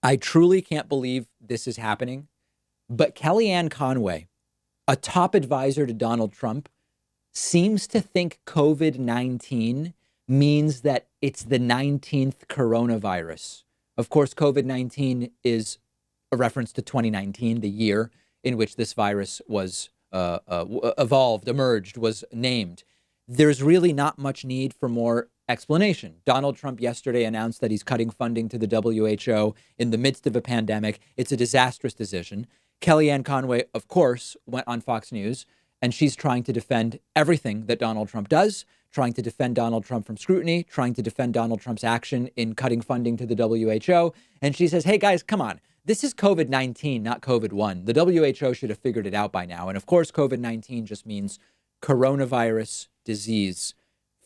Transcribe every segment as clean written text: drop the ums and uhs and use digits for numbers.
I truly can't believe this is happening. But Kellyanne Conway, a top advisor to Donald Trump, seems to think COVID-19 means that it's the 19th coronavirus. Of course, COVID-19 is a reference to 2019, the year in which this virus was evolved, emerged, was named. There's really not much need for more explanation. Donald Trump yesterday announced that he's cutting funding to the WHO in the midst of a pandemic. It's a disastrous decision. Kellyanne Conway, of course, went on Fox News, and she's trying to defend everything that Donald Trump does, trying to defend Donald Trump from scrutiny, trying to defend Donald Trump's action in cutting funding to the WHO. And she says, hey, guys, come on. This is COVID-19, not COVID-1. The WHO should have figured it out by now. And of course, COVID-19 just means coronavirus disease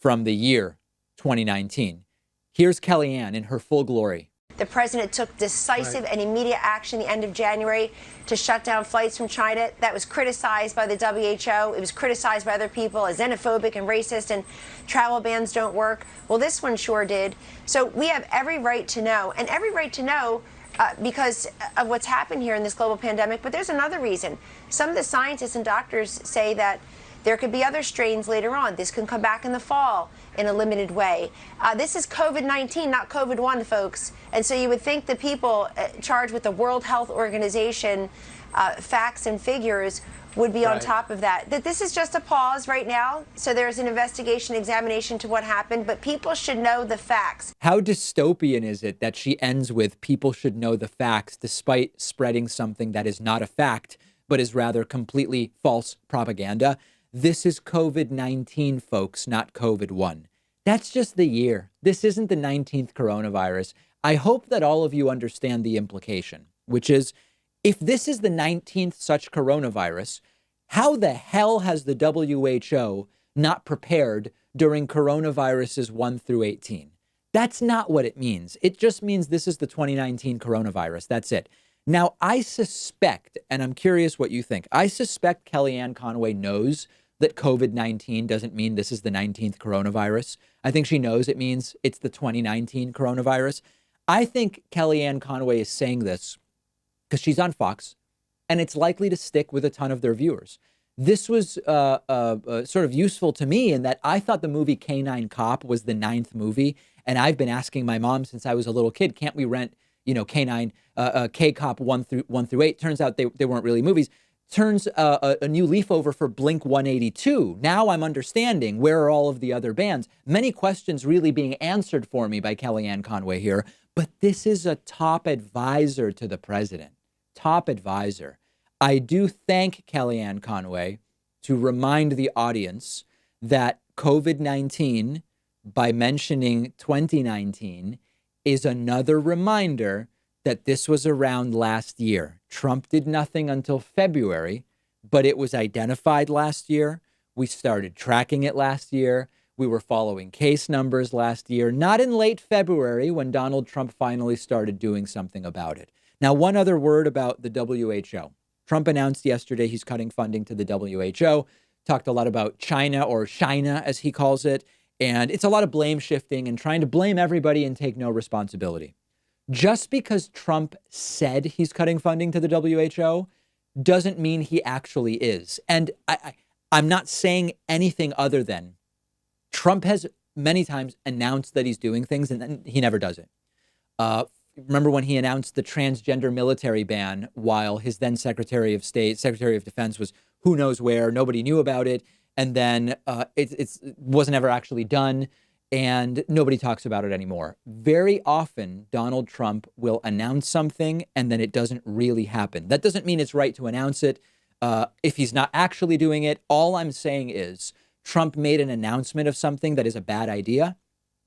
from the year 2019. Here's Kellyanne in her full glory. The president took decisive and immediate action the end of January to shut down flights from China. That was criticized by the WHO. It was criticized by other people as xenophobic and racist, and travel bans don't work. Well, this one sure did. So we have every right to know, and every right to know because of what's happened here in this global pandemic. But there's another reason. Some of the scientists and doctors say that there could be other strains later on. This can come back in the fall in a limited way. This is COVID-19, not COVID-1, folks. And so you would think the people charged with the World Health Organization facts and figures would be on top of that. That this is just a pause right now. So there's an investigation, examination to what happened, but people should know the facts. How dystopian is it that she ends with people should know the facts despite spreading something that is not a fact, but is rather completely false propaganda? This is COVID-19, folks, not COVID-1. That's just the year. This isn't the 19th coronavirus. I hope that all of you understand the implication, which is if this is the 19th such coronavirus, how the hell has the WHO not prepared during coronaviruses 1 through 18? That's not what it means. It just means this is the 2019 coronavirus. That's it. Now, I suspect, and I'm curious what you think, I suspect Kellyanne Conway knows that COVID-19 doesn't mean this is the 19th coronavirus. I think she knows it means it's the 2019 coronavirus. I think Kellyanne Conway is saying this because she's on Fox, and it's likely to stick with a ton of their viewers. This was sort of useful to me in that I thought the movie K-9 Cop was the 9th movie, and I've been asking my mom since I was a little kid, can't we rent, K-9, K-Cop 1 through 8? Turns out they weren't really movies. Turns a new leaf over for Blink 182. Now I'm understanding where are all of the other bands. Many questions really being answered for me by Kellyanne Conway here, but this is a top advisor to the president. Top advisor. I do thank Kellyanne Conway to remind the audience that COVID-19, by mentioning 2019, is another reminder that this was around last year. Trump did nothing until February, but it was identified last year. We started tracking it last year. We were following case numbers last year, not in late February when Donald Trump finally started doing something about it. Now, one other word about the WHO. Trump announced yesterday he's cutting funding to the WHO, talked a lot about China, or China as he calls it, and it's a lot of blame shifting and trying to blame everybody and take no responsibility. Just because Trump said he's cutting funding to the WHO doesn't mean he actually is. And I'm not saying anything other than Trump has many times announced that he's doing things and then he never does it. Remember when he announced the transgender military ban while his then Secretary of State, Secretary of Defense was who knows where, nobody knew about it. And then it wasn't ever actually done. And nobody talks about it anymore. Very often, Donald Trump will announce something and then it doesn't really happen. That doesn't mean it's right to announce it if he's not actually doing it. All I'm saying is Trump made an announcement of something that is a bad idea.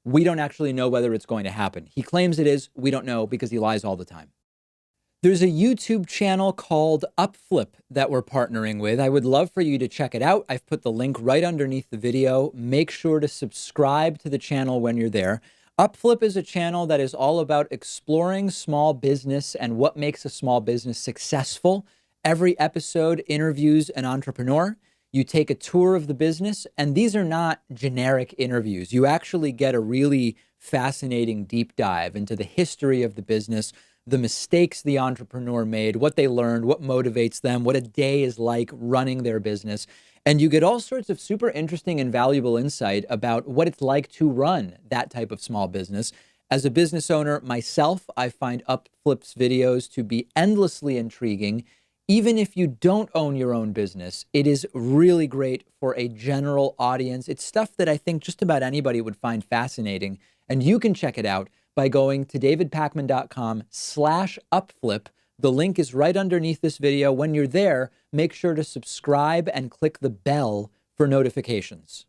We don't actually know whether it's going to happen. He claims it is. We don't know because he lies all the time. There's a YouTube channel called Upflip that we're partnering with. I would love for you to check it out. I've put the link right underneath the video. Make sure to subscribe to the channel when you're there. Upflip is a channel that is all about exploring small business and what makes a small business successful. Every episode interviews an entrepreneur. You take a tour of the business, and these are not generic interviews. You actually get a really fascinating deep dive into the history of the business, the mistakes the entrepreneur made, what they learned, what motivates them, what a day is like running their business. And you get all sorts of super interesting and valuable insight about what it's like to run that type of small business. As a business owner myself, I find Upflip's videos to be endlessly intriguing. Even if you don't own your own business, it is really great for a general audience. It's stuff that I think just about anybody would find fascinating. And you can check it out by going to davidpakman.com/upflip. The link is right underneath this video. When you're there, make sure to subscribe and click the bell for notifications.